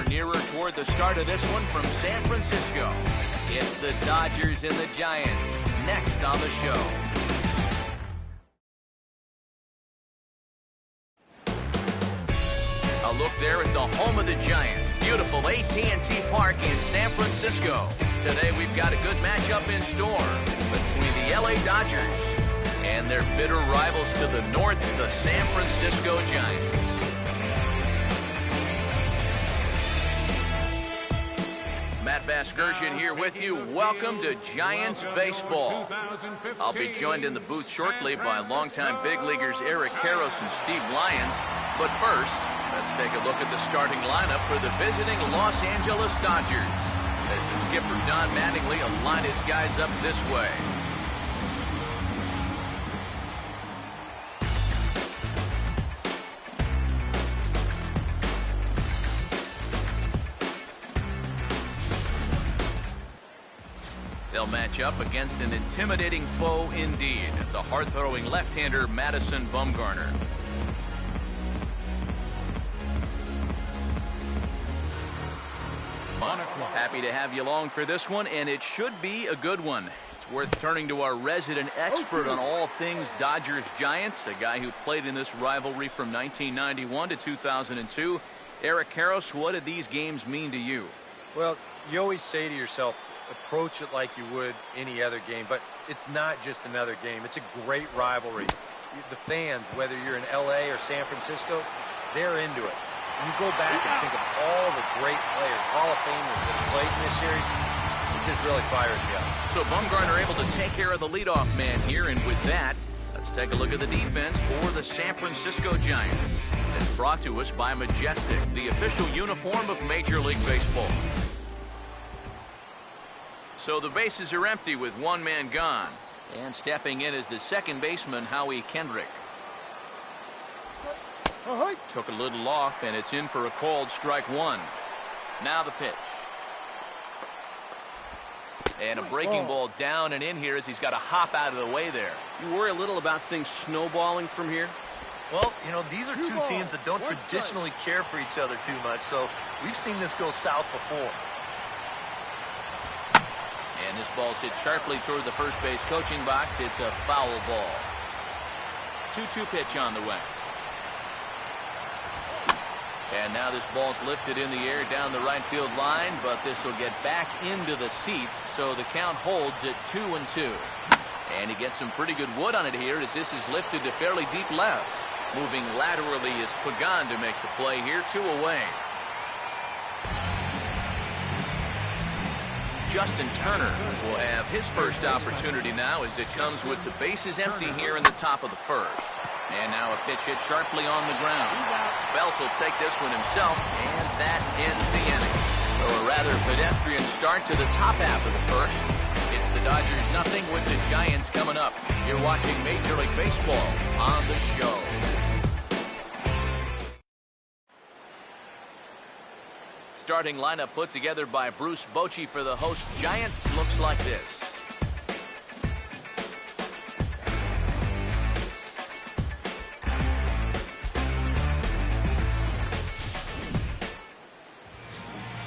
far nearer toward the start of this one from San Francisco. It's the Dodgers and the Giants next on the show. A look there at the home of the Giants. Beautiful AT&T Park in San Francisco. Today we've got a good matchup in store between the LA Dodgers and their bitter rivals to the north, the San Francisco Giants. Matt Vasgersian here with you. Welcome to Giants Baseball. I'll be joined in the booth shortly by longtime big leaguers Eric Karros and Steve Lyons. But first, let's take a look at the starting lineup for the visiting Los Angeles Dodgers, as the skipper Don Mattingly will line his guys up this way. They'll match up against an intimidating foe indeed, the hard-throwing left-hander Madison Bumgarner. Happy to have you along for this one, and it should be a good one. It's worth turning to our resident expert on all things Dodgers-Giants, a guy who played in this rivalry from 1991 to 2002. Eric Karros, what did these games mean to you? Well, you always say to yourself, approach it like you would any other game, but it's not just another game. It's a great rivalry. The fans, whether you're in LA or San Francisco, they're into it. When you go back and think of all the great players, Hall of Famers that played in this series, it just really fires you up. So Bumgarner able to take care of the leadoff man here, and with that, let's take a look at the defense for the San Francisco Giants. It's brought to us by Majestic, the official uniform of Major League Baseball. So the bases are empty with one man gone, and stepping in is the second baseman Howie Kendrick. Took a little off, and it's in for a called strike one. Now the pitch. And a breaking ball down and in here as he's got to hop out of the way there. You worry a little about things snowballing from here? Well, you know, these are two teams that don't traditionally care for each other too much, so we've seen this go south before. And this ball's hit sharply toward the first base coaching box. It's a foul ball. 2-2 pitch on the way. And now this ball's lifted in the air down the right field line, but this will get back into the seats, so the count holds at 2-2. And he gets some pretty good wood on it here as this is lifted to fairly deep left. Moving laterally is Pagan to make the play here, 2 away. Justin Turner will have his first opportunity now as it comes with the bases empty here in the top of the first. And now a pitch hit sharply on the ground. Belt will take this one himself, and that ends the inning. So a rather pedestrian start to the top half of the first. It's the Dodgers nothing with the Giants coming up. You're watching Major League Baseball on the show. Starting lineup put together by Bruce Bochy for the host Giants looks like this.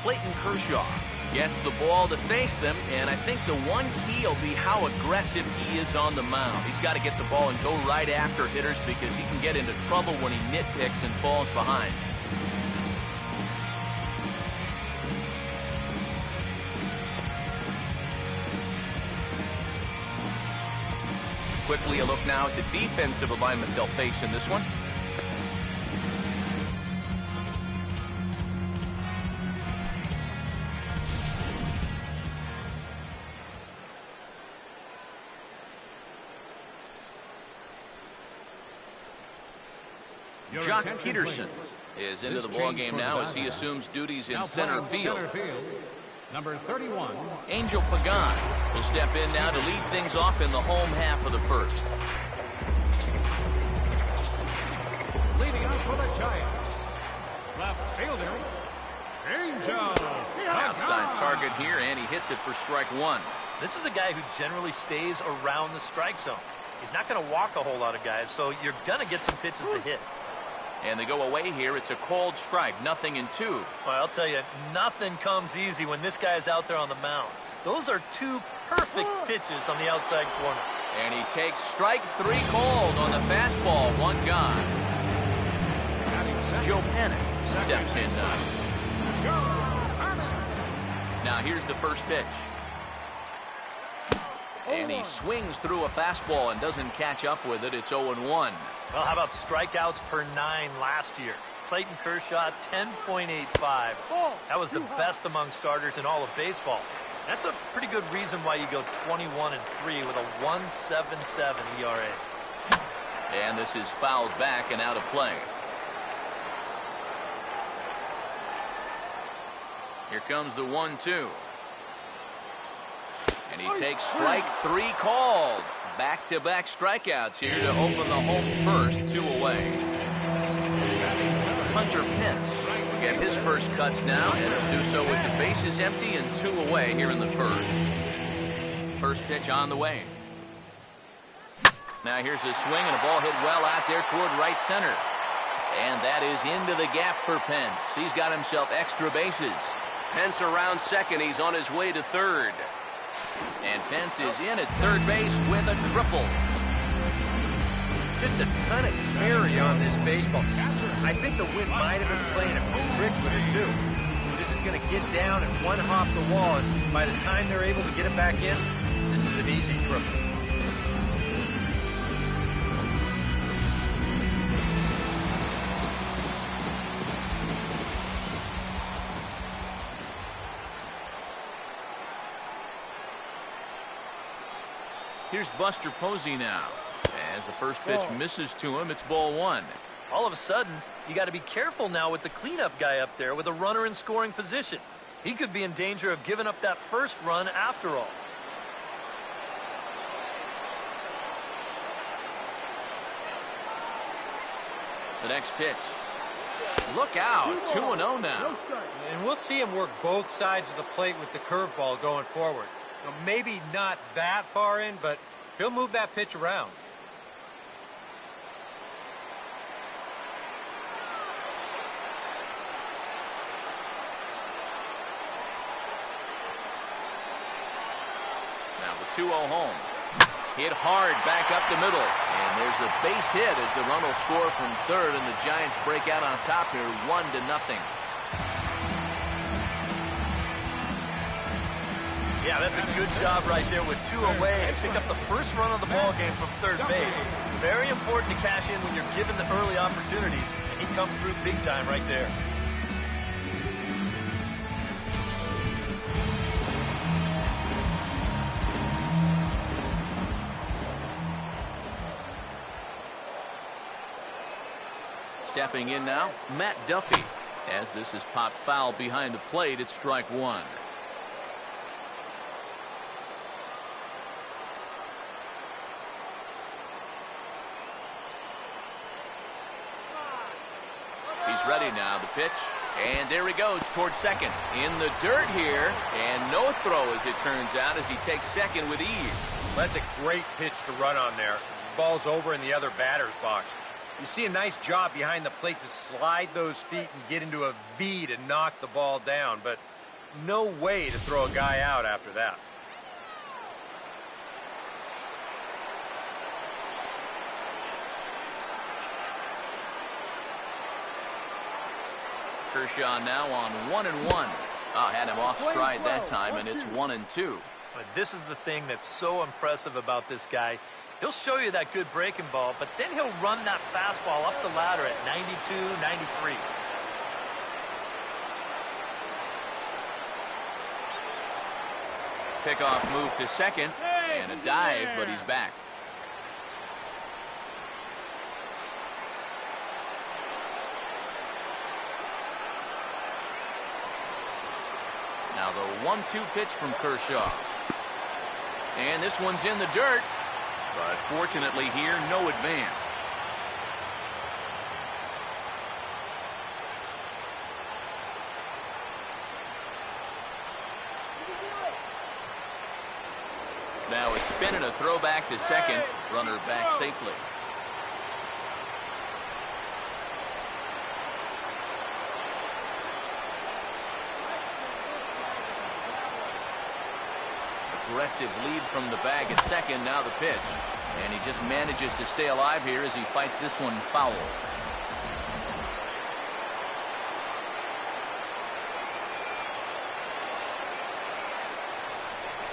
Clayton Kershaw gets the ball to face them, and I think the one key will be how aggressive he is on the mound. He's got to get the ball and go right after hitters because he can get into trouble when he nitpicks and falls behind. Quickly a look now at the defensive alignment they'll face in this one. Jock Peterson is into the ballgame now as he assumes duties in center field. Number 31. Angel Pagan will step in now to lead things off in the home half of the first. Leading off for the Giants, left fielder, Angel. Outside target here, and he hits it for strike one. This is a guy who generally stays around the strike zone. He's not going to walk a whole lot of guys, so you're going to get some pitches to hit. And they go away here. It's a called strike, 0-2. Well, I'll tell you, nothing comes easy when this guy's out there on the mound. Those are two perfect pitches on the outside corner. And he takes strike 3 called on the fastball, 1 gone. Joe Panic steps in now. Now here's the first pitch. And he swings through a fastball and doesn't catch up with it. It's 0-1. Well, how about strikeouts per 9 last year? Clayton Kershaw, 10.85. That was the best among starters in all of baseball. That's a pretty good reason why you go 21-3 with a 1.77 ERA. And this is fouled back and out of play. Here comes the 1-2. And he takes strike 3 called. Back-to-back strikeouts here to open the home first, 2 away. Hunter Pence will get his first cuts now, and he'll do so with the bases empty and 2 away here in the first. First pitch on the way. Now here's a swing and a ball hit well out there toward right center. And that is into the gap for Pence. He's got himself extra bases. Pence around second. He's on his way to third. And Pence is in at third base with a triple. Just a ton of carry on this baseball. I think the wind might have been playing a few tricks with it, too. This is going to get down and one hop the wall, and by the time they're able to get it back in, this is an easy triple. Here's Buster Posey now. As the first pitch misses to him, it's ball 1. All of a sudden, you got to be careful now with the cleanup guy up there with a runner in scoring position. He could be in danger of giving up that first run after all. The next pitch. Look out, 2-0 now. And we'll see him work both sides of the plate with the curveball going forward. Now, maybe not that far in, but he'll move that pitch around. Now the 2-0 home. Hit hard back up the middle. And there's a base hit as the run will score from third, and the Giants break out on top here 1-0. Yeah, that's a good job right there with 2 away and pick up the first run of the ball game from third base. Very important to cash in when you're given the early opportunities, and he comes through big time right there. Stepping in now, Matt Duffy. As this is popped foul behind the plate, it's strike 1. He's ready now, the pitch. And there he goes towards second. In the dirt here. And no throw, as it turns out, as he takes second with ease. That's a great pitch to run on there. Ball's over in the other batter's box. You see a nice job behind the plate to slide those feet and get into a V to knock the ball down, but no way to throw a guy out after that. Kershaw now on 1-1. Had him off stride that time, and it's 1-2. But this is the thing that's so impressive about this guy. He'll show you that good breaking ball, but then he'll run that fastball up the ladder at 92, 93. Pickoff move to second, and a dive, but he's back. Now the 1-2 pitch from Kershaw. And this one's in the dirt. But fortunately here, no advance. Now a spin and a throw back to second. Runner back safely. aggressive lead from the bag at second. Now the pitch. And he just manages to stay alive here as he fights this one foul.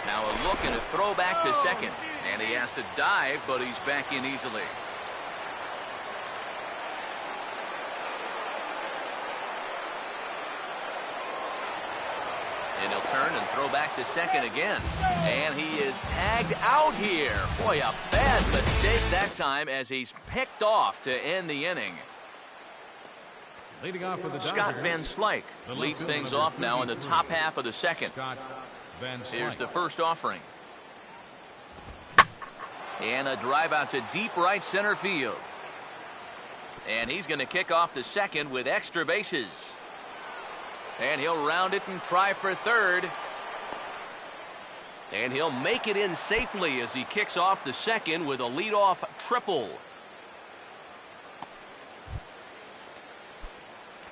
Now a look and a throw back to second. And he has to dive, but he's back in easily. And he'll turn and throw back to second again. And he is tagged out here. Boy, a bad mistake that time as he's picked off to end the inning. Leading off for the Scott Dodgers, Van Slyke leads things off now in the top half of the second. Scott Van Slyke. Here's the first offering. And a drive out to deep right center field. And he's going to kick off the second with extra bases. And he'll round it and try for third. And he'll make it in safely as he kicks off the second with a leadoff triple.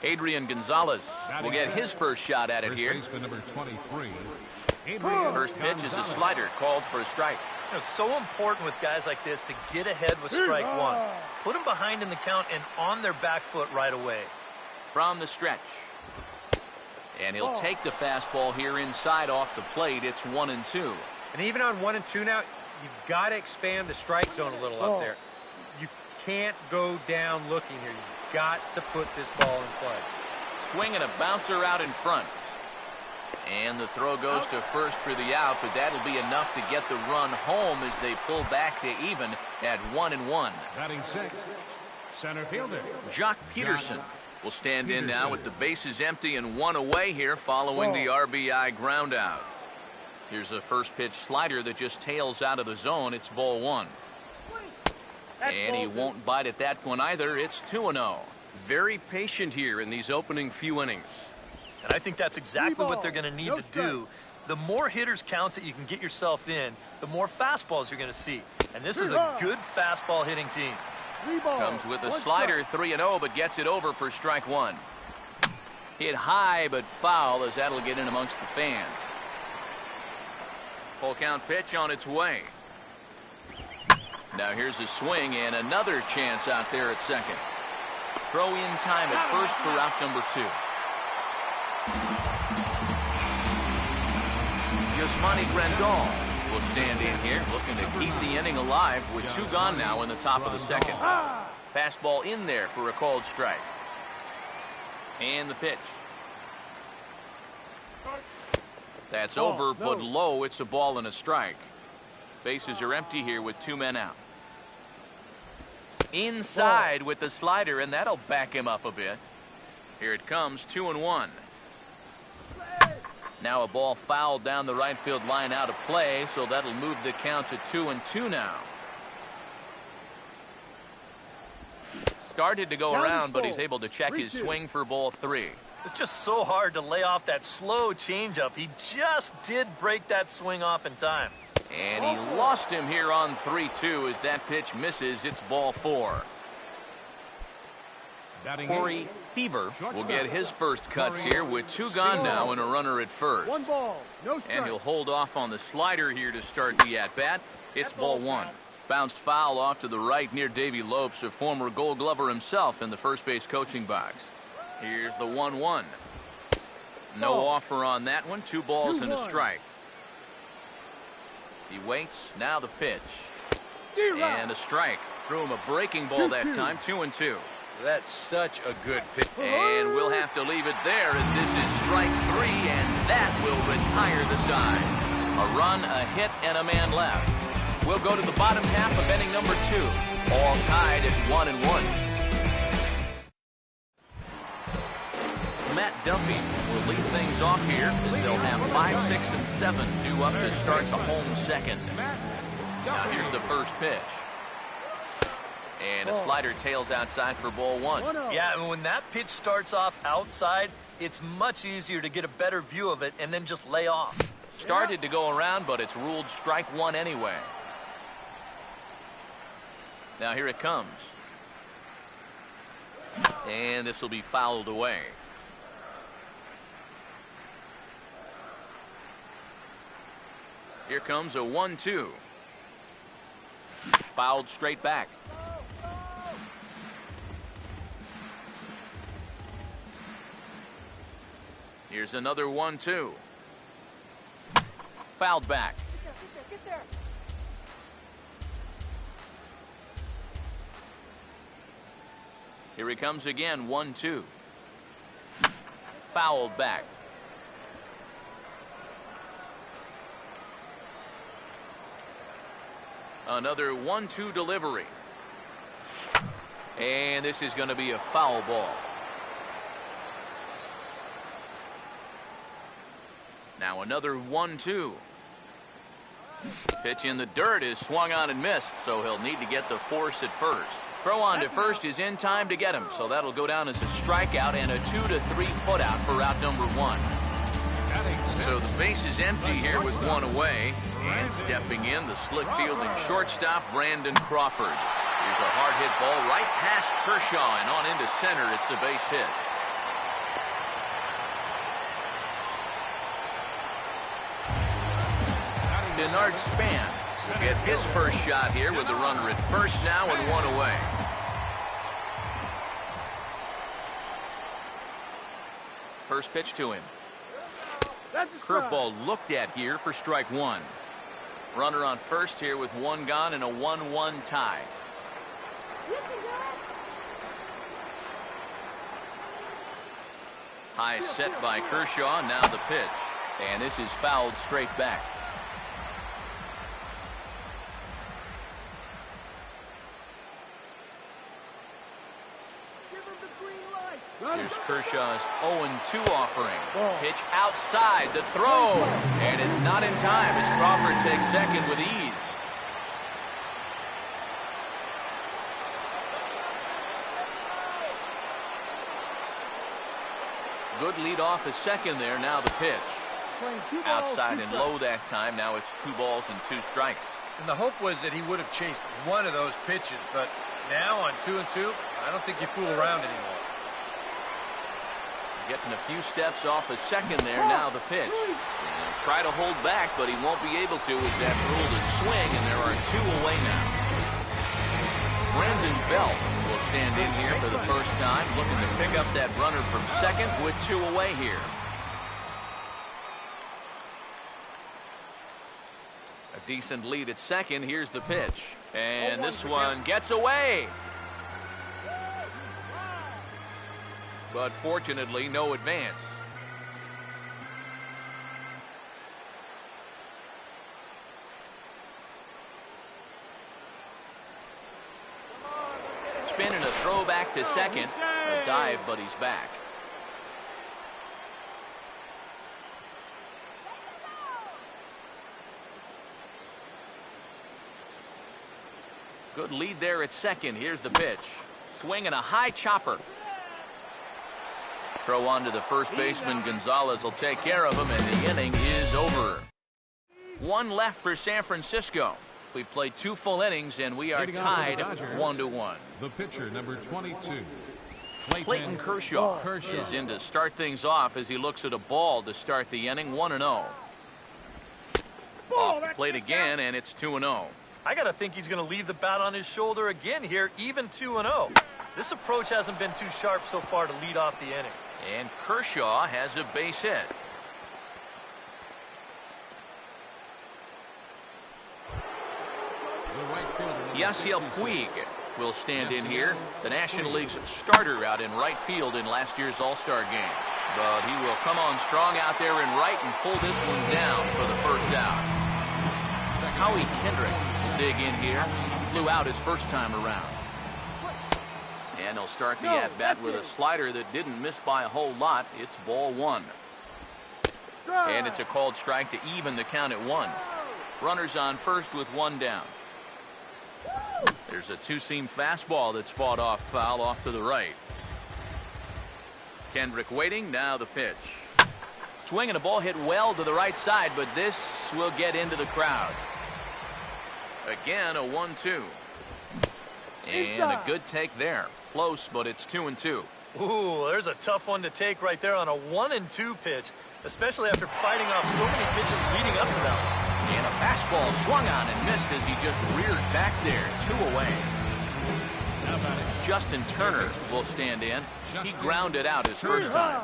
Adrian Gonzalez will get his first shot at it here. Number 23. First pitch is a slider called for a strike. You know, it's so important with guys like this to get ahead with strike one. Put them behind in the count and on their back foot right away. From the stretch. And he'll take the fastball here inside off the plate. It's 1-2. And even on 1-2 now, you've got to expand the strike zone a little up there. You can't go down looking here. You've got to put this ball in play. Swing and a bouncer out in front. And the throw goes to first for the out, but that'll be enough to get the run home as they pull back to even at 1-1. Batting sixth, center fielder Jock Peterson will stand in now with the bases empty and one away here following the RBI ground out. Here's a first pitch slider that just tails out of the zone. It's ball one. And he won't bite at that one either. It's 2-0. Very patient here in these opening few innings. And I think that's exactly what they're going to need to do. The more hitters counts that you can get yourself in, the more fastballs you're going to see. And this is a good fastball hitting team. Comes with a slider, 3-0, but gets it over for strike one. Hit high but foul as that'll get in amongst the fans. Full count pitch on its way. Now here's a swing and another chance out there at second. Throw in time at first for out number 2. Yasmani Grandal will stand in here looking to keep the inning alive with 2 gone now in the top of the second. Fastball in there for a called strike. And the pitch. That's over, but low. It's a ball and a strike. Bases are empty here with 2 men out. Inside with the slider, and that'll back him up a bit. Here it comes, 2-1. Now a ball fouled down the right field line out of play, so that'll move the count to 2-2 now. Started to go around, but he's able to check his swing for ball 3. It's just so hard to lay off that slow changeup. He just did break that swing off in time. And he lost him here on 3-2 as that pitch misses. It's ball 4. Corey Seaver will get his first cuts here with 2 gone now and a runner at first. 1 ball, no strike. And he'll hold off on the slider here to start the at-bat. It's ball 1. Bounced foul off to the right near Davey Lopes, a former Gold Glover himself in the first base coaching box. Here's the 1-1. No offer on that one. 2 balls and a strike. He waits. Now the pitch. And a strike. Threw him a breaking ball that time. 2-2. That's such a good pitch. And we'll have to leave it there as this is strike 3, and that will retire the side. A run, a hit, and a man left. We'll go to the bottom half of inning number 2. All tied at 1-1. Matt Duffy will lead things off here as they'll have 5, 6, and 7 due up to start the home second. Now here's the first pitch. And a slider tails outside for ball 1. Yeah, and when that pitch starts off outside, it's much easier to get a better view of it and then just lay off. Started to go around, but it's ruled strike 1 anyway. Now here it comes. And this will be fouled away. Here comes a 1-2. Fouled straight back. Here's another 1-2. Fouled back. Get there. Here he comes again, 1-2. Fouled back. Another 1-2 delivery. And this is going to be a foul ball. Now another 1-2. Pitch in the dirt is swung on and missed, so he'll need to get the force at first. Throw on to first is in time to get him, so that'll go down as a strikeout and a 2-3 putout for out number 1. So the base is empty here with one away. And stepping in, the slick fielding shortstop, Brandon Crawford. Here's a hard hit ball right past Kershaw and on into center. It's a base hit. Denard Span will get his first shot here with the runner at first now and one away. First pitch to him. Curveball looked at here for strike 1. Runner on first here with one gone and a 1-1 tie. High set by Kershaw. Now the pitch. And this is fouled straight back. Here's Kershaw's 0-2 offering. Pitch outside the throw. And it's not in time as Crawford takes second with ease. Good lead off a second there. Now the pitch. Outside and low that time. Now it's 2 balls and 2 strikes. And the hope was that he would have chased one of those pitches, but now on 2-2, I don't think you fool around anymore. Getting a few steps off a second there. Now the pitch. And try to hold back, but he won't be able to as that's ruled a swing, and there are 2 away now. Brandon Belt will stand in here for the first time, looking to pick up that runner from second with 2 away here. A decent lead at second. Here's the pitch. And this one gets away. But fortunately, no advance. Spin and a throw back to second. A dive, but he's back. Good lead there at second. Here's the pitch. Swing and a high chopper. Throw on to the first baseman. Gonzalez will take care of him, and the inning is over. 1 left for San Francisco. We've played 2 full innings, and we are tied 1-1. The pitcher, number 22. Clayton Kershaw is in to start things off as he looks at a ball to start the inning. 1-0. Off the plate again, and it's 2-0. I got to think he's going to leave the bat on his shoulder again here, even 2-0. This approach hasn't been too sharp so far to lead off the inning. And Kershaw has a base hit. Yasiel Puig will stand in here, the National League's starter out in right field in last year's All-Star game. But he will come on strong out there in right and pull this one down for the first out. Howie Kendrick will dig in here. Flew out his first time around. And they'll start the at-bat with a slider that didn't miss by a whole lot. It's ball 1. And it's a called strike to even the count at 1. Runners on first with 1 down. There's a 2-seam fastball that's fought off foul off to the right. Kendrick waiting. Now the pitch. Swing and a ball hit well to the right side, but this will get into the crowd. Again, a 1-2. And a good take there. Close, but it's 2-2. Ooh, there's a tough one to take right there on a 1-2 pitch, especially after fighting off so many pitches leading up to that one. And a fastball swung on and missed as he just reared back there. 2 away. Justin Turner will stand in. He grounded out his first time.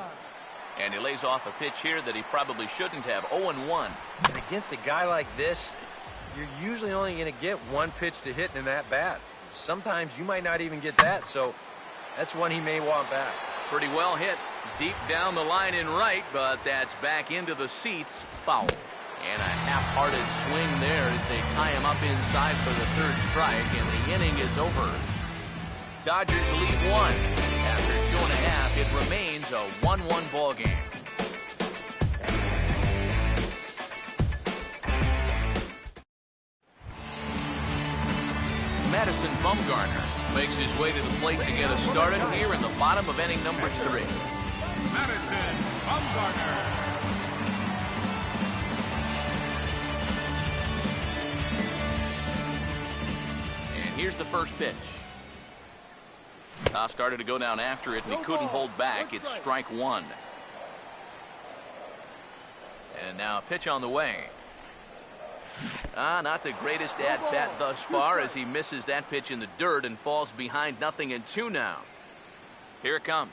And he lays off a pitch here that he probably shouldn't have. 0-1. And against a guy like this, you're usually only going to get one pitch to hit in that bat. Sometimes you might not even get that, so that's one he may want back. Pretty well hit deep down the line in right, but that's back into the seats. Foul. And a half-hearted swing there as they tie him up inside for the 3rd strike, and the inning is over. Dodgers lead 1. After 2.5, it remains a 1-1 ball game. Madison Bumgarner makes his way to the plate to get us started here in the bottom of inning number 3. Madison Bumgarner. And here's the first pitch. Toss started to go down after it, and he couldn't hold back. It's strike 1. And now a pitch on the way. Not the greatest at-bat thus far as he misses that pitch in the dirt and falls behind 0-2 now. Here it comes.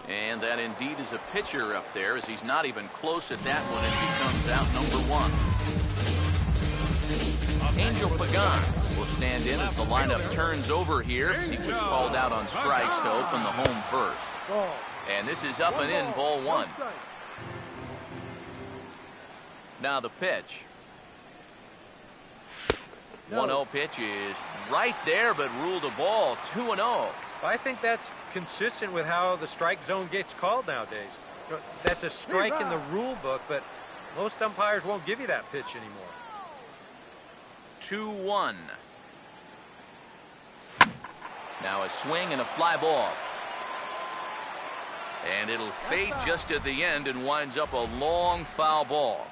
And that indeed is a pitcher up there as he's not even close at that one and becomes out number 1. Angel Pagan will stand in as the lineup turns over here. He was called out on strikes to open the home first. And this is up and in, ball 1. Now the pitch. 1-0 pitch is right there, but ruled a ball. 2-0. I think that's consistent with how the strike zone gets called nowadays. You know, that's a strike in the rule book, but most umpires won't give you that pitch anymore. 2-1. Now a swing and a fly ball. And it'll fade just at the end and winds up a long foul ball.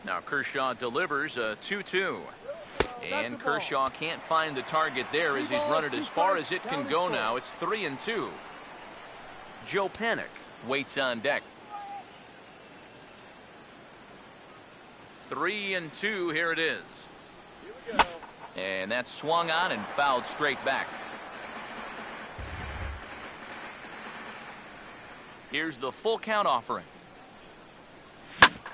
Now Kershaw delivers a 2-2. And Kershaw can't find the target there as he's run it as far as it can go now. It's 3-2. Joe Panik waits on deck. 3-2, here it is. And that's swung on and fouled straight back. Here's the full count offering.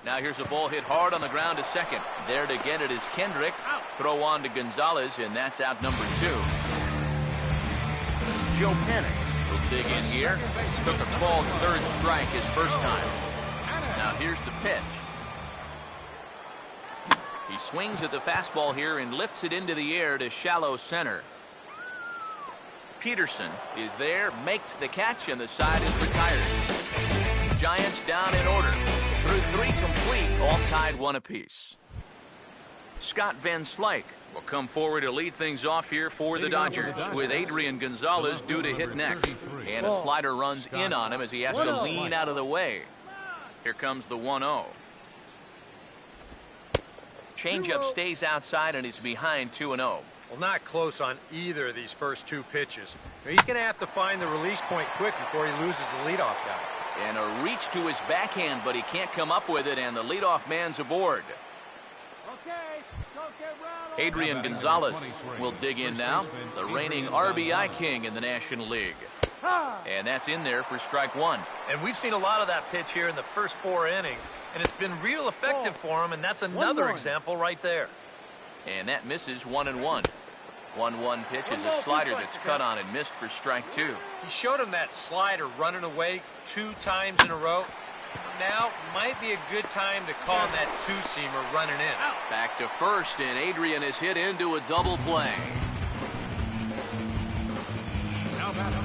Now here's a ball hit hard on the ground to second. There to get it is Kendrick. Throw on to Gonzalez, and that's out number 2. Joe Panik will dig in here. Took a called 3rd strike his first time. Now here's the pitch. He swings at the fastball here and lifts it into the air to shallow center. Peterson is there, makes the catch, and the side is retired. Giants down in order. Through 3 complete, all tied 1 apiece. Scott Van Slyke will come forward to lead things off here for the Dodgers, with Adrian Gonzalez due to hit next. And a slider runs in on him as he has to lean out of the way. Here comes the 1-0. Changeup stays outside and is behind 2-0. Well, not close on either of these first 2 pitches. He's going to have to find the release point quick before he loses the leadoff guy. And a reach to his backhand, but he can't come up with it, and the leadoff man's aboard. Adrian Gonzalez will dig in now, the reigning RBI king in the National League. And that's in there for strike 1. And we've seen a lot of that pitch here in the first 4 innings, and it's been real effective for him, and that's another example right there. And that misses 1-1. 1-1 pitch is a slider that's cut on and missed for strike 2. He showed him that slider running away 2 times in a row. Now might be a good time to call him that 2-seamer running in. Back to first, and Adrian is hit into a double play.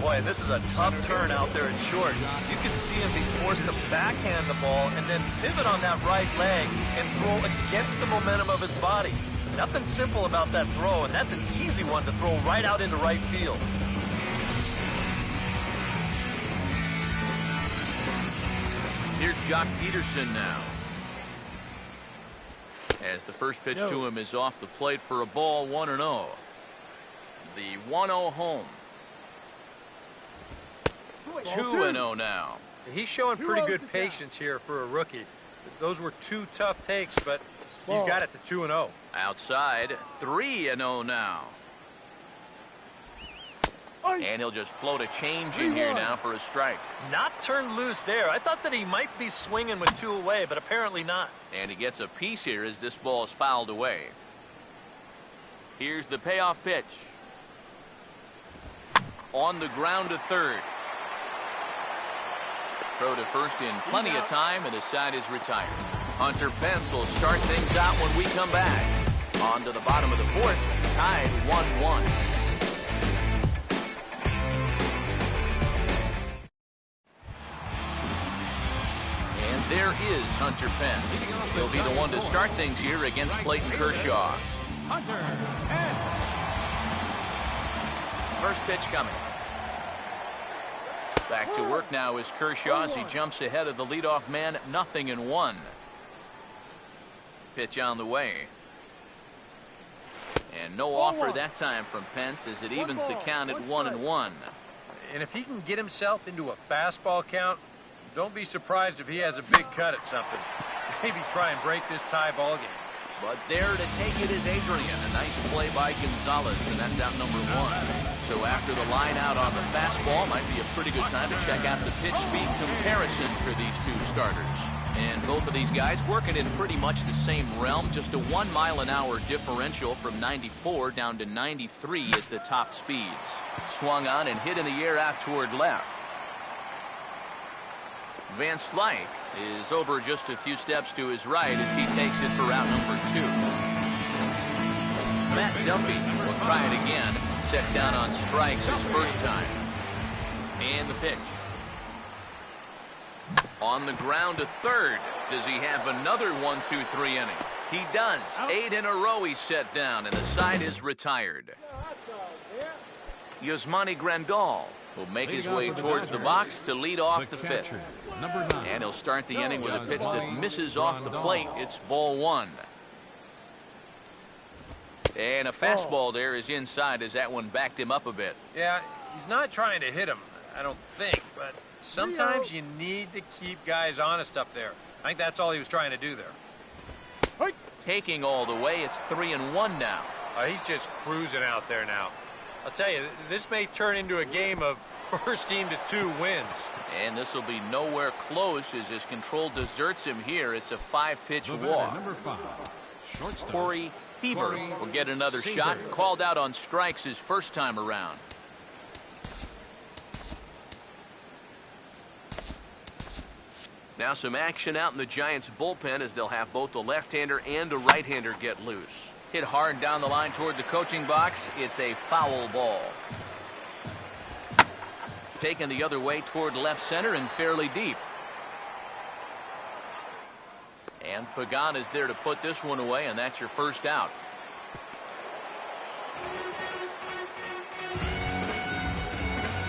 Boy, this is a tough turn out there at short. You can see him be forced to backhand the ball and then pivot on that right leg and throw against the momentum of his body. Nothing simple about that throw, and that's an easy one to throw right out into right field. Here's Jock Peterson now. As the first pitch to him is off the plate for a ball, 1-0. The 1-0 home. 2-0 now. He's showing pretty good patience here for a rookie. Those were 2 tough takes, but he's got it to 2-0. Outside, 3-0 now. And he'll just float a change in here now for a strike. Not turned loose there. I thought that he might be swinging with 2 away, but apparently not. And he gets a piece here as this ball is fouled away. Here's the payoff pitch. On the ground to third. Throw to first in plenty of time, and the side is retired. Hunter Pence will start things out when we come back. On to the bottom of the 4th, tied 1-1. And there is Hunter Pence. He'll be the one to start things here against Clayton Kershaw. Hunter Pence. First pitch coming. Back to work now is Kershaw as he jumps ahead of the leadoff man, 0-1. Pitch on the way. And no offer that time from Pence as it evens the count at 1-1. And if he can get himself into a fastball count, don't be surprised if he has a big cut at something. Maybe try and break this tie ball game. But there to take it is Adrian. A nice play by Gonzalez, and that's out number 1. So after the line out on the fastball, might be a pretty good time to check out the pitch speed comparison for these 2 starters. And both of these guys working in pretty much the same realm. Just a 1 mile an hour differential from 94 down to 93 is the top speeds. Swung on and hit in the air out toward left. Van Slyke is over just a few steps to his right as he takes it for out number 2. Matt Duffy will try it again. Set down on strikes his first time. And the pitch. On the ground to third. Does he have another 1-2-3 inning? He does. 8 in a row he's set down, and the side is retired. Yasmani Grandal will make his way towards the box to lead off the 5th. And he'll start the inning with a pitch that misses off the plate. It's ball 1. And a fastball there is inside as that one backed him up a bit. Yeah, he's not trying to hit him, I don't think, but sometimes you need to keep guys honest up there. I think that's all he was trying to do there. Taking all the way, it's 3-1 now. He's just cruising out there now. I'll tell you, this may turn into a game of first team to 2 wins. And this will be nowhere close as his control deserts him here. It's a 5-pitch walk. Corey Seaver will get another shot. Called out on strikes his first time around. Now some action out in the Giants bullpen as they'll have both the left-hander and a right-hander get loose. Hit hard down the line toward the coaching box. It's a foul ball. Taken the other way toward left center and fairly deep. And Pagan is there to put this one away, and that's your first out.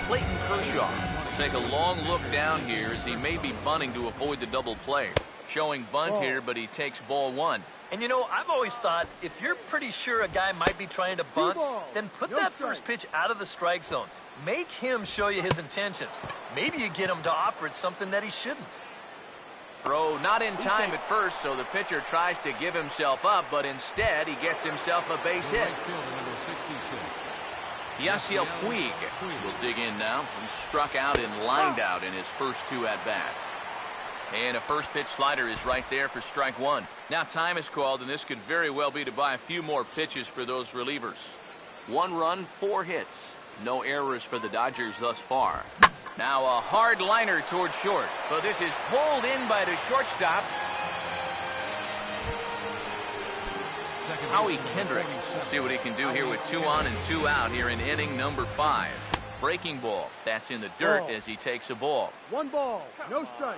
Clayton Kershaw will take a long look down here as he may be bunting to avoid the double play. Showing bunt here, but he takes ball 1. And you know, I've always thought if you're pretty sure a guy might be trying to bunt, then put that first pitch out of the strike zone. Make him show you his intentions. Maybe you get him to offer it something that he shouldn't. Throw not in time at first, so the pitcher tries to give himself up, but instead he gets himself a base hit. Yasiel Puig will dig in now. He struck out and lined out in his first 2 at-bats. And a first pitch slider is right there for strike 1. Now time is called, and this could very well be to buy a few more pitches for those relievers. 1 run, 4 hits. No errors for the Dodgers thus far. Now a hard liner toward short, but this is pulled in by the shortstop. Howie Kendrick. See what he can do here with 2 on and 2 out here in inning number 5. Breaking ball. That's in the dirt as he takes a ball. 1 ball, no strike.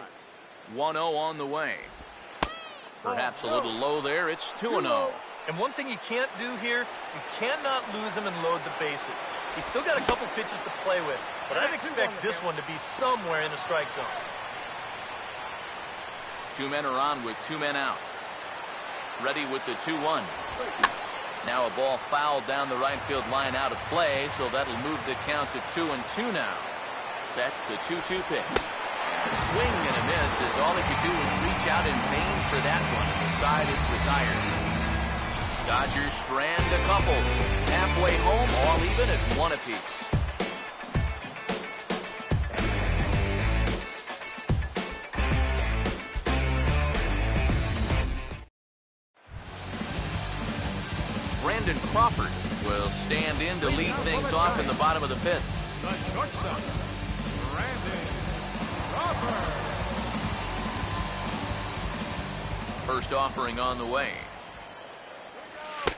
1-0 on the way. Perhaps a little low there. It's 2-0. And one thing you can't do here, you cannot lose him and load the bases. He's still got a couple pitches to play with, but I'd expect this one to be somewhere in the strike zone. 2 men are on with 2 men out. Ready with the 2-1. Now a ball fouled down the right field line out of play, so that'll move the count to 2-2 now. Sets the 2-2 pitch. And Swing and a miss as all he could do was reach out in vain for that one. The side is retired. Dodgers strand a couple. Halfway home, all even at 1 apiece. Brandon Crawford will stand in to lead things off in the bottom of the 5th. The shortstop, Brandon Crawford. First offering on the way.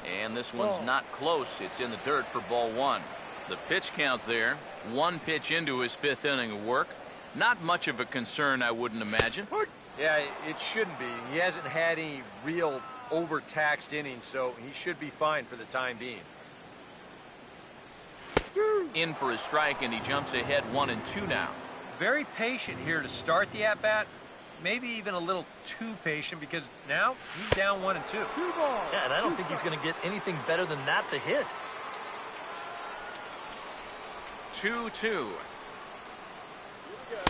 And this one's not close. It's in the dirt for ball 1. The pitch count there. 1 pitch into his 5th inning of work. Not much of a concern, I wouldn't imagine. Yeah, it shouldn't be. He hasn't had any real overtaxed innings, so he should be fine for the time being. In for a strike, and he jumps ahead 1-2 now. Very patient here to start the at-bat. Maybe even a little too patient, because now he's down 1-2. Yeah, and I don't think he's going to get anything better than that to hit. 2-2.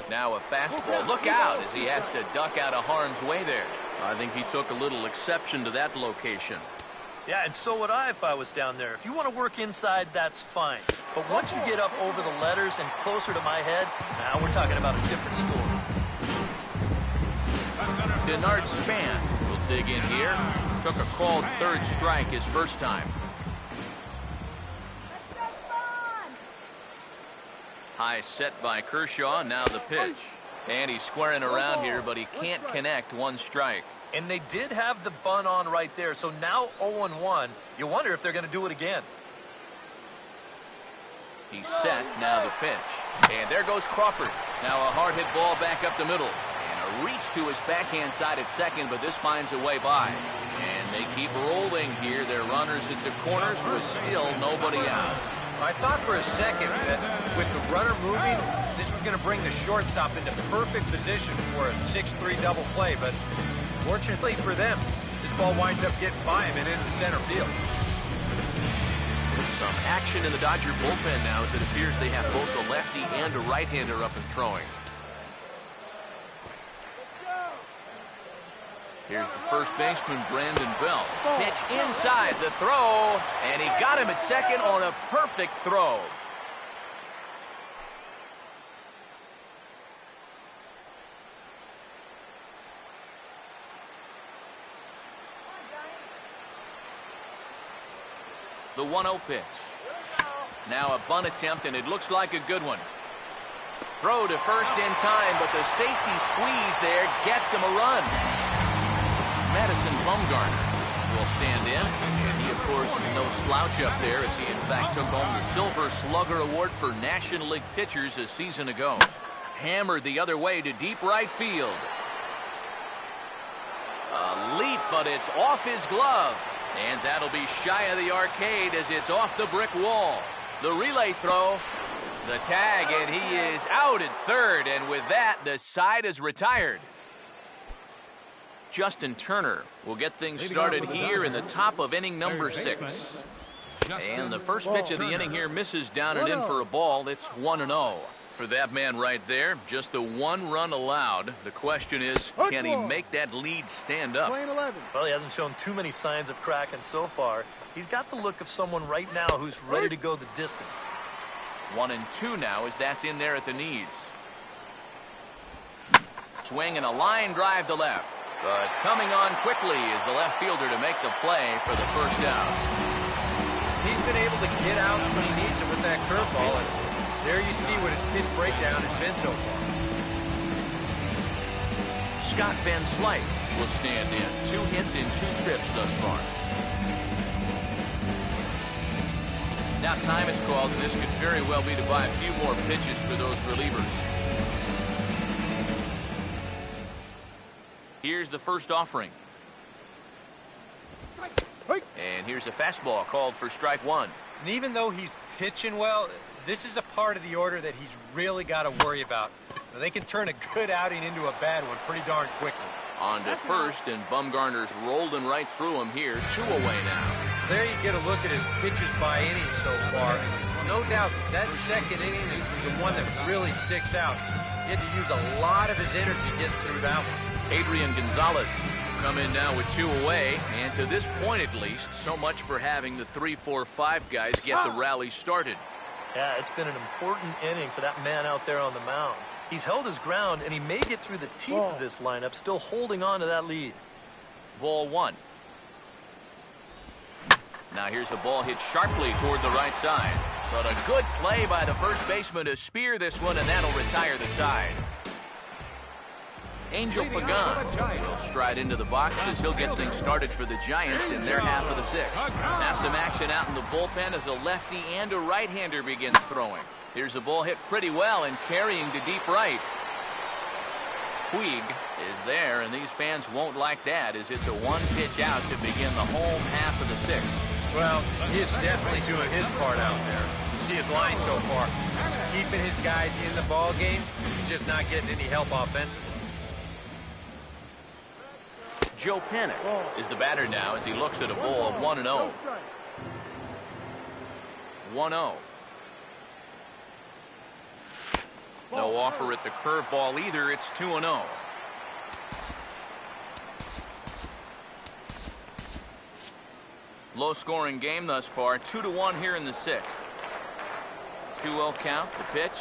Now a fastball. Look out as he has to duck out of harm's way there. I think he took a little exception to that location. Yeah, and so would I if I was down there. If you want to work inside, that's fine. But once you get up over the letters and closer to my head, now we're talking about a different story. Denard Span will dig in here. Took a called 3rd strike his first time. High set by Kershaw. Now the pitch. And he's squaring around here, but he can't connect. 1 strike. And they did have the bunt on right there. So now 0-1. You wonder if they're going to do it again. He's set. Now the pitch. And there goes Crawford. Now a hard hit ball back up the middle. And a reach to his backhand side at second, but this finds a way by. And they keep rolling here. Their runners at the corners with still nobody out. I thought for a second that with the runner moving, this was going to bring the shortstop into perfect position for a 6-3 double play, but fortunately for them, this ball winds up getting by him and into center field. Some action in the Dodger bullpen now as it appears they have both a lefty and a right-hander up and throwing. Here's the first baseman, Brandon Belt. Pitch inside, the throw, and he got him at second on a perfect throw. The 1-0 pitch. Now a bunt attempt, and it looks like a good one. Throw to first in time, but the safety squeeze there gets him a run. Madison Bumgarner will stand in. He, of course, is no slouch up there as he, in fact, took home the Silver Slugger Award for National League pitchers a season ago. Hammered the other way to deep right field. A leap, but it's off his glove. And that'll be shy of the arcade as it's off the brick wall. The relay throw. The tag, and he is out at third. And with that, the side is retired. Justin Turner will get things started here in the top of inning number 6. And the first pitch of the inning here misses down and in for a ball. It's 1-0. For that man right there, just the 1 run allowed. The question is, can he make that lead stand up? Well, he hasn't shown too many signs of cracking so far. He's got the look of someone right now who's ready to go the distance. 1-2 now as that's in there at the knees. Swing and a line drive to left. But coming on quickly is the left fielder to make the play for the first out. He's been able to get out when he needs it with that curveball, and there you see what his pitch breakdown has been so far. Scott Van Slyke will stand in. 2 hits in 2 trips thus far. Now time is called, and this could very well be to buy a few more pitches for those relievers. Here's the first offering. And here's a fastball called for strike 1. And even though he's pitching well, this is a part of the order that he's really got to worry about. Now, they can turn a good outing into a bad one pretty darn quickly. On to first, and Bumgarner's rolling right through him here. 2 away now. There you get a look at his pitches by inning so far. No doubt that second inning is the one that really sticks out. He had to use a lot of his energy getting through that one. Adrian Gonzalez will come in now with 2 away, and to this point at least, so much for having the 3, 4, 5 guys get the rally started. Yeah, it's been an important inning for that man out there on the mound. He's held his ground, and he may get through the teeth of this lineup, still holding on to that lead. Ball 1. Now here's the ball hit sharply toward the right side. But a good play by the first baseman to spear this one, and that'll retire the side. Angel Pagan will stride into the box as he'll get things started for the Giants in their half of the 6th. Now some action out in the bullpen as a lefty and a right-hander begins throwing. Here's a ball hit pretty well and carrying to deep right. Puig is there, and these fans won't like that as it's a 1-pitch out to begin the home half of the 6th. Well, he is definitely doing his part out there. You see his line so far. He's keeping his guys in the ball game. He's just not getting any help offensively. Joe Panik is the batter now as he looks at a ball of 1-0. 1-0. No offer at the curveball either. It's 2-0. Low-scoring game thus far. 2-1 here in the 6th. 2-0 count. The pitch.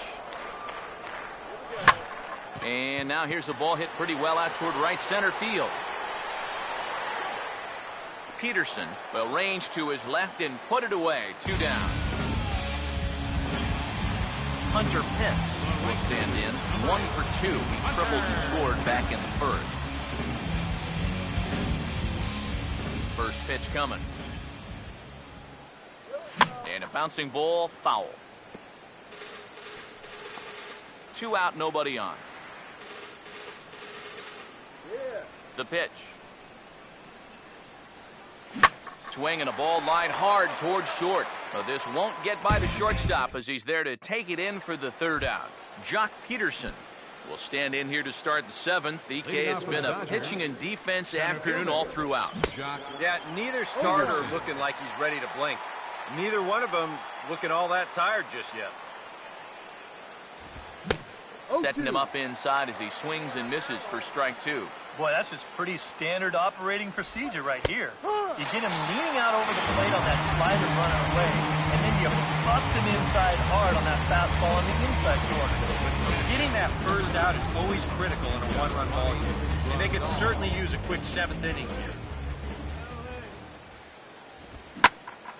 And now here's a ball hit pretty well out toward right center field. Peterson will range to his left and put it away. 2 down. Hunter Pence will stand in. 1 for 2. He tripled and scored back in the first. First pitch coming. And a bouncing ball, foul. 2 out, nobody on. The pitch. Swing and a ball lined hard toward short. But this won't get by the shortstop as he's there to take it in for the 3rd out. Jock Peterson will stand in here to start the 7th. EK, it's been a pitching and defense afternoon all throughout. Yeah, neither starter looking like he's ready to blink. Neither one of them looking all that tired just yet. Setting him up inside as he swings and misses for strike 2. Boy, that's just pretty standard operating procedure right here. You get him leaning out over the plate on that slider running away, and then you bust him inside hard on that fastball on the inside corner. Getting that first out is always critical in a 1-run ball game, and they could certainly use a quick 7th inning here.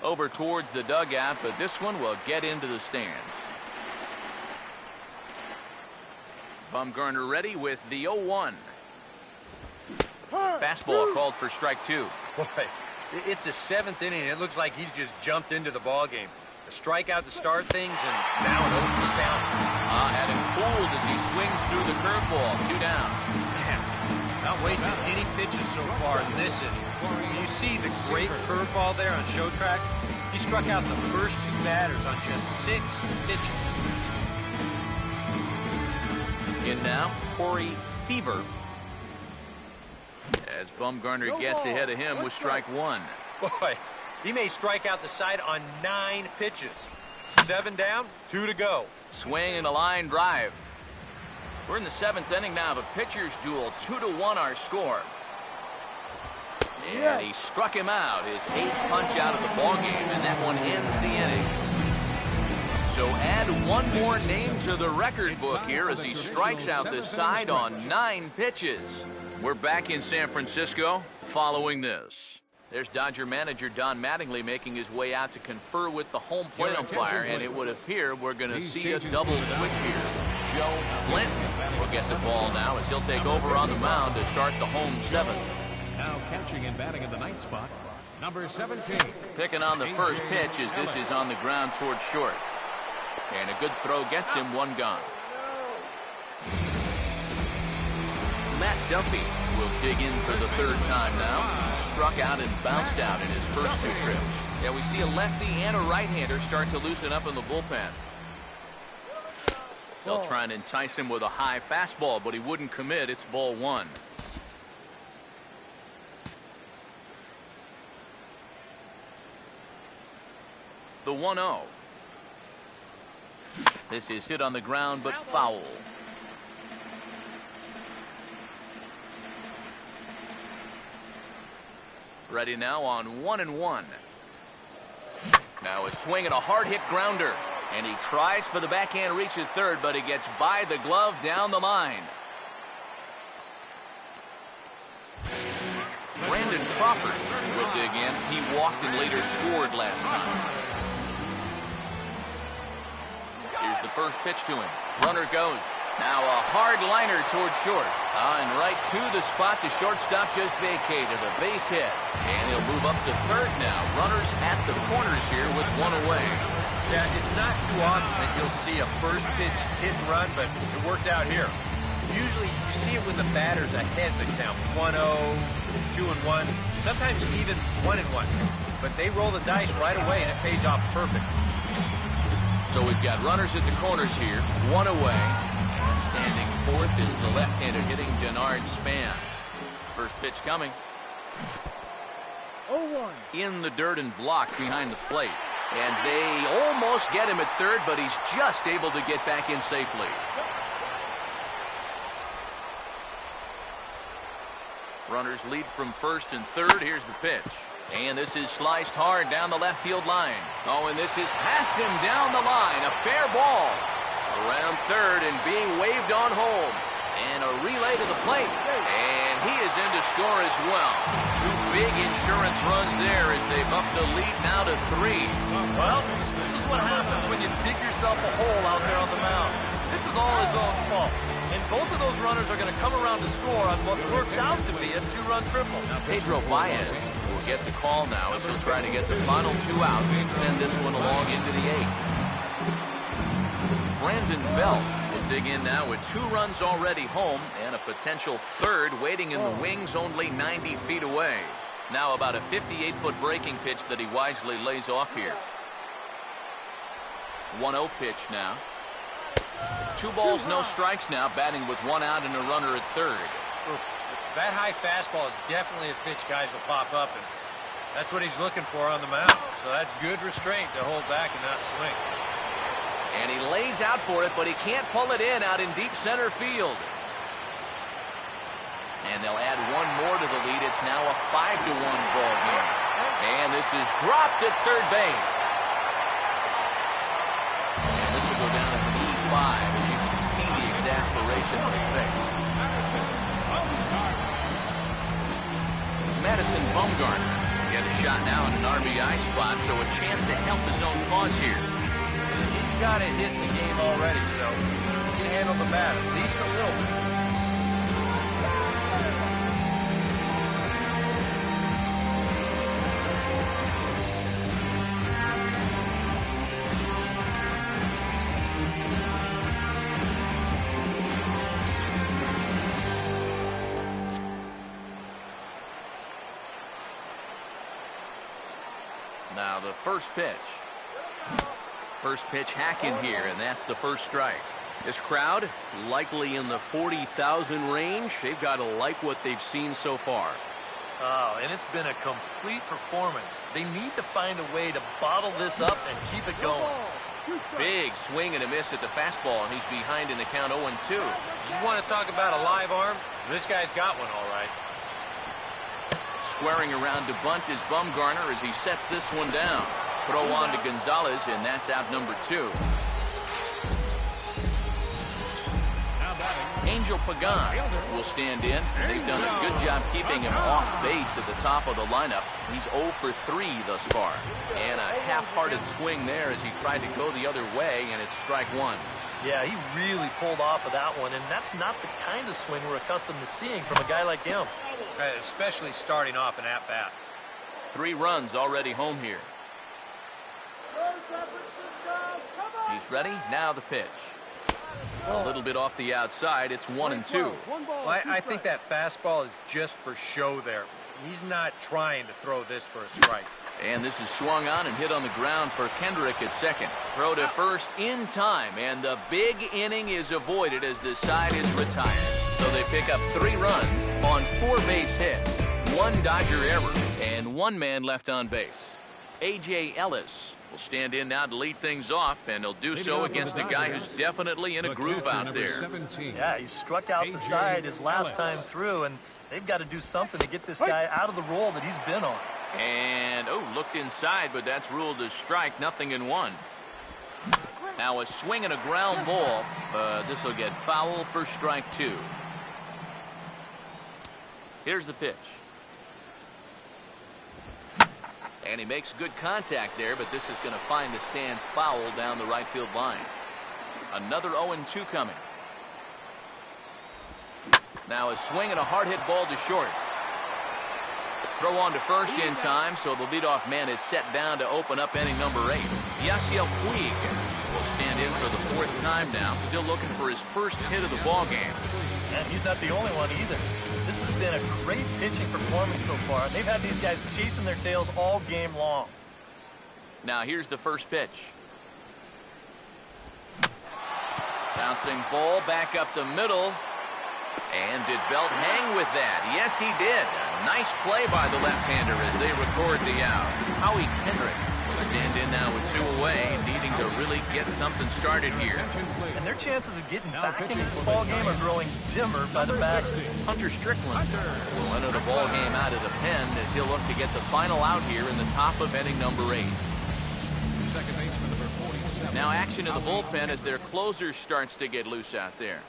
Over towards the dugout, but this one will get into the stands. Bumgarner ready with the 0-1. Fastball called for strike 2. Boy, it's the 7th inning, and it looks like he's just jumped into the ball game. A strikeout to start things, and now an 0-2 count. Had him fooled as he swings through the curveball. 2 down. Man, not wasting any pitches so far in this inning. You see the great curveball there on show track? He struck out the first 2 batters on just 6 pitches. In now, Corey Seaver. As Bumgarner gets ahead of him with strike 1. Boy, he may strike out the side on 9 pitches. 7 down, 2 to go. Swing and a line drive. We're in the 7th inning now of a pitcher's duel. 2-1 our score. And he struck him out. His 8th punch out of the ball game, and that one ends the inning. So add one more name to the record book here as he strikes out the side on 9 pitches. We're back in San Francisco following this. There's Dodger manager Don Mattingly making his way out to confer with the home plate umpire, and it would appear we're going to see a double switch here. Joe Blanton will get the ball now as he'll take over on the mound to start the home 7th. Now catching and batting in the 9th spot, number 17. Picking on the first pitch as this is on the ground towards short. And a good throw gets him 1 gone. Matt Duffy will dig in for the 3rd time now. Struck out and bounced out in his first 2 trips. Yeah, we see a lefty and a right-hander start to loosen up in the bullpen. They'll try and entice him with a high fastball, but he wouldn't commit. It's ball 1. The 1-0. This is hit on the ground, but foul. Ready now on 1-1. Now a swing and a hard hit grounder. And he tries for the backhand reach at third, but he gets by the glove down the line. Brandon Crawford will dig in. He walked and later scored last time. Here's the first pitch to him. Runner goes. Now a hard liner towards short. And right to the spot the shortstop just vacated. A base hit. And he'll move up to third now. Runners at the corners here with one away. Yeah, it's not too often that you'll see a first pitch hit and run, but it worked out here. Usually you see it when the batter's ahead the count. 1-0, 2-1, sometimes even 1-1. But they roll the dice right away and it pays off perfect. So we've got runners at the corners here, one away. And standing fourth is the left-hander hitting Denard Span. First pitch coming. 0-1. In the dirt and blocked behind the plate. And they almost get him at third, but he's just able to get back in safely. Runners lead from first and third. Here's the pitch. And this is sliced hard down the left field line. Oh, and this is past him down the line. A fair ball. Around third and being waved on home. And a relay to the plate. And he is in to score as well. Two big insurance runs there as they've upped the lead now to 3. Well, this is what happens when you dig yourself a hole out there on the mound. This is all his own fault. And both of those runners are going to come around to score on what works out to be a 2-run triple. Pedro Baez will get the call now as he'll try to get the final 2 outs and send this one along into the 8th. Brandon Belt will dig in now with 2 runs already home and a potential third waiting in the wings only 90 feet away. Now about a 58-foot breaking pitch that he wisely lays off here. 1-0 pitch now. 2 balls, no strikes now, batting with 1 out and a runner at third. That high fastball is definitely a pitch guys will pop up, and that's what he's looking for on the mound. So that's good restraint to hold back and not swing. And he lays out for it, but he can't pull it in out in deep center field. And they'll add 1 more to the lead. It's now a 5-1 ball game. And this is dropped at third base. And this will go down as an E5 as you can see the exasperation on his face. Madison Bumgarner get a shot now in an RBI spot, so a chance to help his own cause here. He's got it hit in the game already, so he can handle the bat at least a little bit. Now the first pitch. First pitch hack in here, and that's the first strike. This crowd likely in the 40,000 range. They've got to like what they've seen so far. Oh, and it's been a complete performance. They need to find a way to bottle this up and keep it going. Big swing and a miss at the fastball, and he's behind in the count 0-2. You want to talk about a live arm? This guy's got one all right. Squaring around to bunt is Bumgarner as he sets this one down. Throw on to Gonzalez, and that's out number 2. Angel Pagan will stand in. They've done a good job keeping him off base at the top of the lineup. He's 0 for 3 thus far. And a half-hearted swing there as he tried to go the other way, and it's strike 1. Yeah, he really pulled off of that one, and that's not the kind of swing we're accustomed to seeing from a guy like him. Especially starting off an at-bat. 3 runs already home here. He's ready. Now the pitch. A little bit off the outside. It's 1-2. Well, I think that fastball is just for show there. He's not trying to throw this for a strike. And this is swung on and hit on the ground for Kendrick at second. Throw to first in time, and the big inning is avoided as the side is retired. So they pick up 3 runs on 4 base hits, 1 Dodger error, and 1 man left on base. A.J. Ellis will stand in now to lead things off, and he'll do so against a guy who's definitely in a groove out there. Yeah, he struck out the side his last time through, and They've got to do something to get this guy out of the role that he's been on. And, looked inside, but that's ruled as strike, 0-1. Now a swing and a ground ball, but this will get foul for strike 2. Here's the pitch. And he makes good contact there, but this is going to find the stands foul down the right field line. Another 0-2 coming. Now a swing and a hard hit ball to short. Throw on to first in time, so the leadoff man is set down to open up inning number 8. Yasiel Puig will stand in for the 4th time now, still looking for his first hit of the ball game. And he's not the only one either. This has been a great pitching performance so far. They've had these guys chasing their tails all game long. Now here's the first pitch. Bouncing ball back up the middle. And did Belt hang with that? Yes, he did. Nice play by the left-hander as they record the out. Howie Kendrick will stand in now with 2 away, needing to really get something started here. And their chances of getting back into this ball game are growing dimmer by the batter. Hunter Strickland will enter the ball game out of the pen as he'll look to get the final out here in the top of inning number 8. Now action in the bullpen as their closer starts to get loose out there.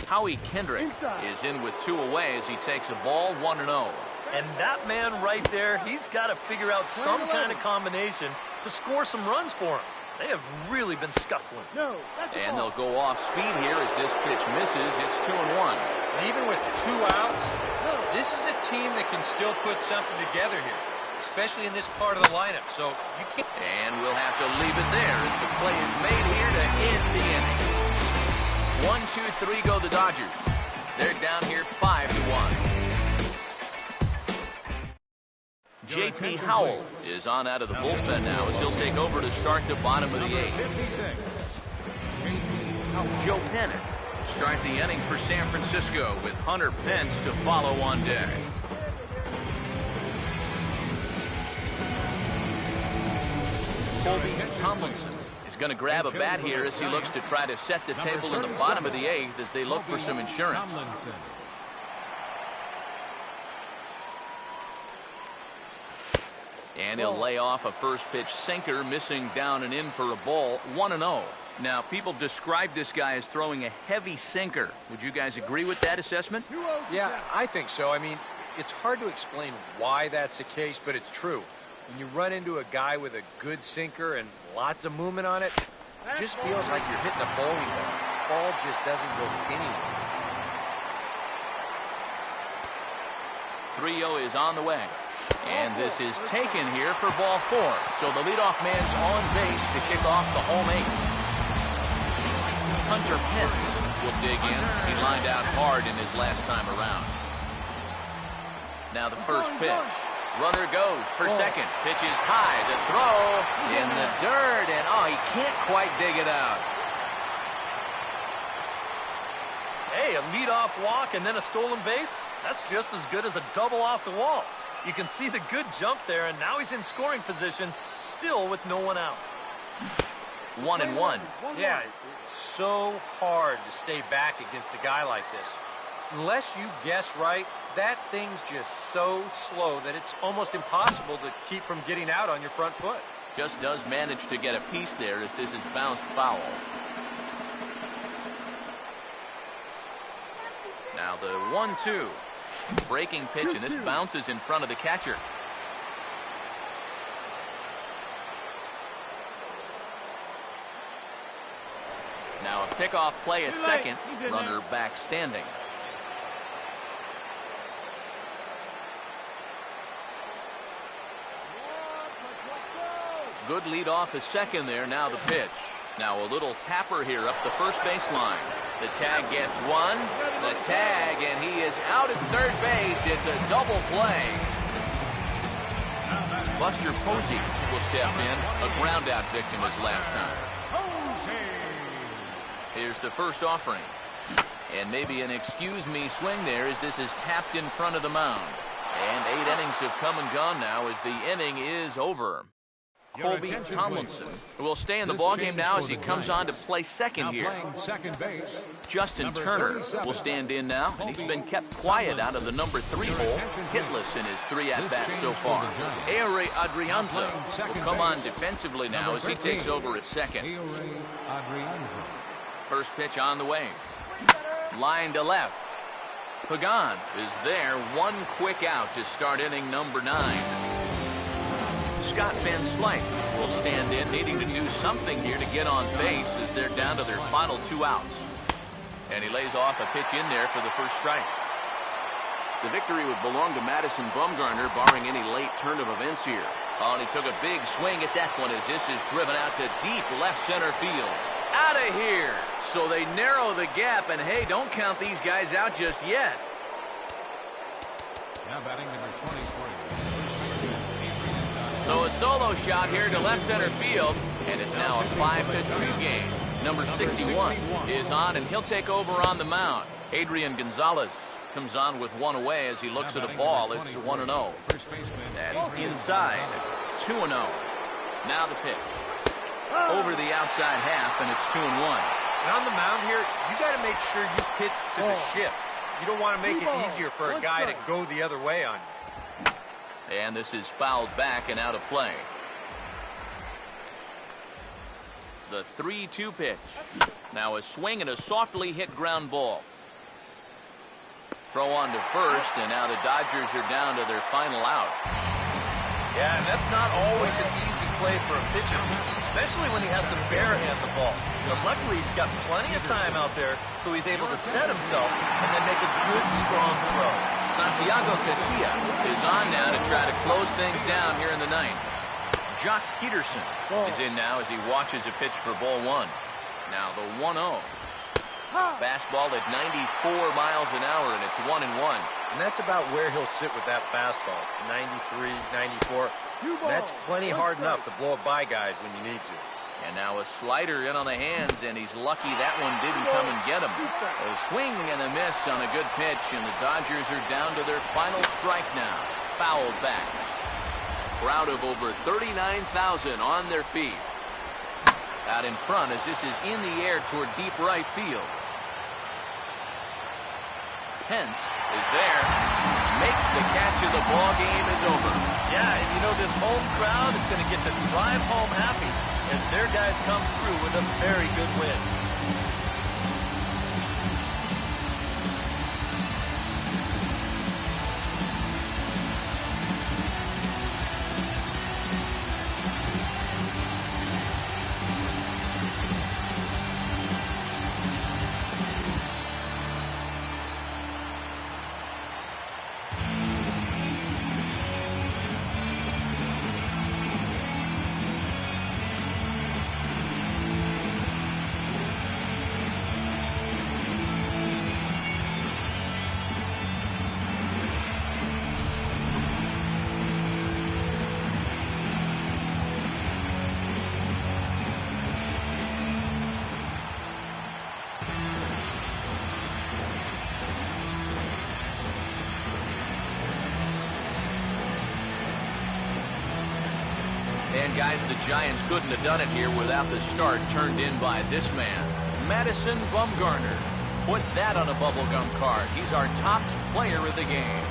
Howie Kendrick is in with 2 away as he takes a ball 1-0. And that man right there, he's got to figure out some kind of combination to score some runs for him. They have really been scuffling. And they'll go off speed here as this pitch misses. It's 2-1. And even with 2 outs, this is a team that can still put something together here, especially in this part of the lineup. So you can't. And we'll have to leave it there as the play is made here to end the inning. 1, 2, 3 go the Dodgers. They're down here 5-1. J.P. Howell is on out of the bullpen now as he'll take over to start the bottom of the 8th. Joe Pennant start the inning for San Francisco with Hunter Pence to follow on deck. Colby Tomlinson is going to grab a bat here as he looks to try to set the table in the bottom of the 8th as they look for some insurance. And he'll lay off a first pitch sinker, missing down and in for a ball, 1-0. Now, people describe this guy as throwing a heavy sinker. Would you guys agree with that assessment? Yeah, I think so. I mean, it's hard to explain why that's the case, but it's true. When you run into a guy with a good sinker and lots of movement on it, it just feels like you're hitting a bowling ball. The ball just doesn't go anywhere. 3-0 is on the way. And this is taken here for ball 4. So the leadoff man's on base to kick off the home 8th. Hunter Pence will dig in. He lined out hard in his last time around. Now the first pitch. Runner goes for second. Pitch is high. The throw in the dirt. And, he can't quite dig it out. Hey, a leadoff walk and then a stolen base? That's just as good as a double off the wall. You can see the good jump there, and now he's in scoring position, still with no one out. 1-1. Yeah, it's so hard to stay back against a guy like this. Unless you guess right, that thing's just so slow that it's almost impossible to keep from getting out on your front foot. Just does manage to get a piece there as this is bounced foul. Now the 1-2. Breaking pitch, and this bounces in front of the catcher. Now a pickoff play at second. Runner back standing. Good lead off at second there. Now the pitch. Now a little tapper here up the first baseline. The tag gets one. The tag, and he is out at third base. It's a double play. Buster Posey will step in. A ground-out victim his last time. Here's the first offering. And maybe an excuse-me swing there as this is tapped in front of the mound. And 8 innings have come and gone now as the inning is over. Colby Tomlinson, who will stay in the ballgame now as he comes on to play second here. Second base. Justin Turner will stand in now, and he's been kept quiet out of the number 3 hole, hitless in his 3 at-bats so far. Aire Adrianza will come on defensively now as he takes over at second. First pitch on the way. Line to left. Pagan is there, one quick out to start inning number 9. Scott Van Slyke will stand in, needing to do something here to get on base as they're down to their final 2 outs. And he lays off a pitch in there for the first strike. The victory would belong to Madison Bumgarner, barring any late turn of events here. Oh, and he took a big swing at that one as this is driven out to deep left center field. Out of here! So they narrow the gap, and hey, don't count these guys out just yet. Now batting number 23. So a solo shot here to left center field, and it's now a 5-2 game. Number 61 is on, and he'll take over on the mound. Adrian Gonzalez comes on with 1 away as he looks at a ball. It's 1-0. That's inside. 2-0. Now the pitch. Over the outside half, and it's 2-1. And on the mound here, you got to make sure you pitch to the shift. You don't want to make it easier for a guy to go the other way on you. And this is fouled back and out of play. The 3-2 pitch. Now a swing and a softly hit ground ball. Throw on to first, and now the Dodgers are down to their final out. Yeah, and that's not always an easy play for a pitcher, especially when he has to barehand the ball. But luckily, he's got plenty of time out there, so he's able to set himself and then make a good, strong throw. Santiago Casilla is on now to try to close things down here in the 9th. Jock Peterson is in now as he watches a pitch for ball 1. Now the 1-0. Fastball at 94 miles an hour, and it's 1-1. And that's about where he'll sit with that fastball. 93, 94. That's plenty hard enough to blow it by guys when you need to. And now a slider in on the hands, and he's lucky that one didn't come and get him. A swing and a miss on a good pitch, and the Dodgers are down to their final strike now. Fouled back. Crowd of over 39,000 on their feet. Out in front as this is in the air toward deep right field. Pence is there. Makes the catch, and the ball game is over. Yeah, and you know this home crowd is going to get to drive home happy as their guys come through with a very good win. And guys, the Giants couldn't have done it here without the start turned in by this man, Madison Bumgarner. Put that on a bubblegum card. He's our top player of the game.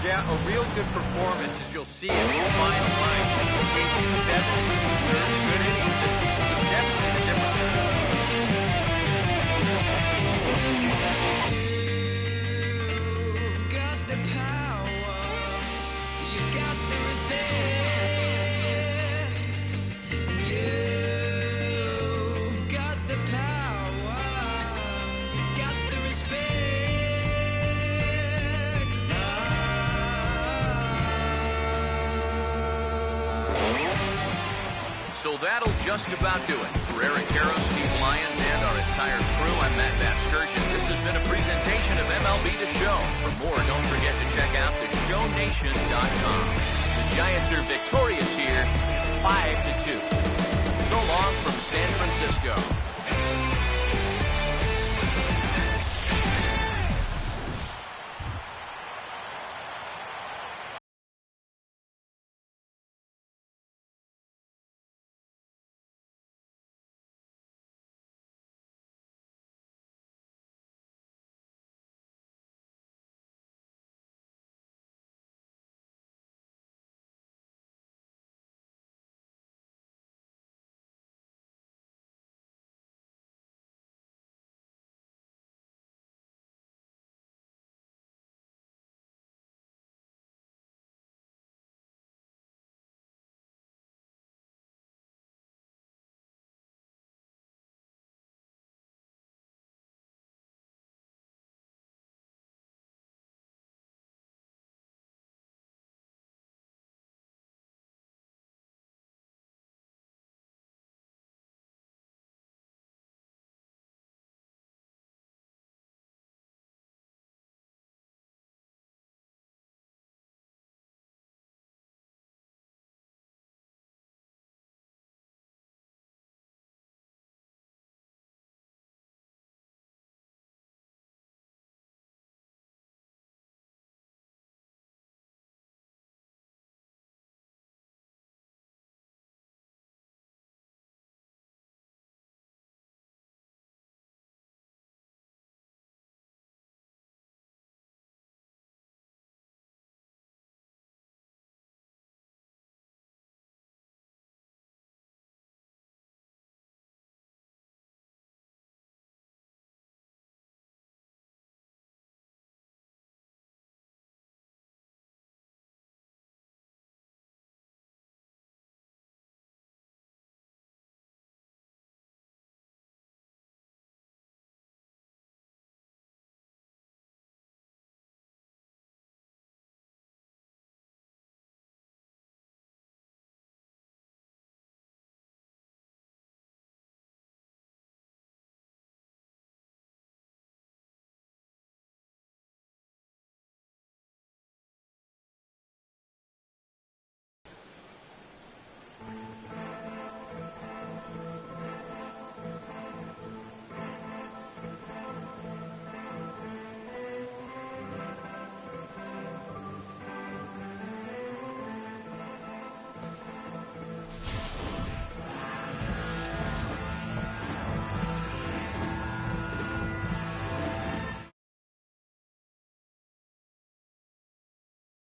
Yeah, a real good performance, as you'll see in his final line. 7 good innings. He's definitely the difference. You've got the power. You've got the respect. You've got the power. You've got the respect. So that'll just about do it. For Eric Harrow, Steve Lyons, and our entire crew, I'm Matt Vasgersian. This has been a presentation of MLB The Show. For more, don't forget to check out theshownation.com. The Giants are victorious here, 5-2. So long from San Francisco.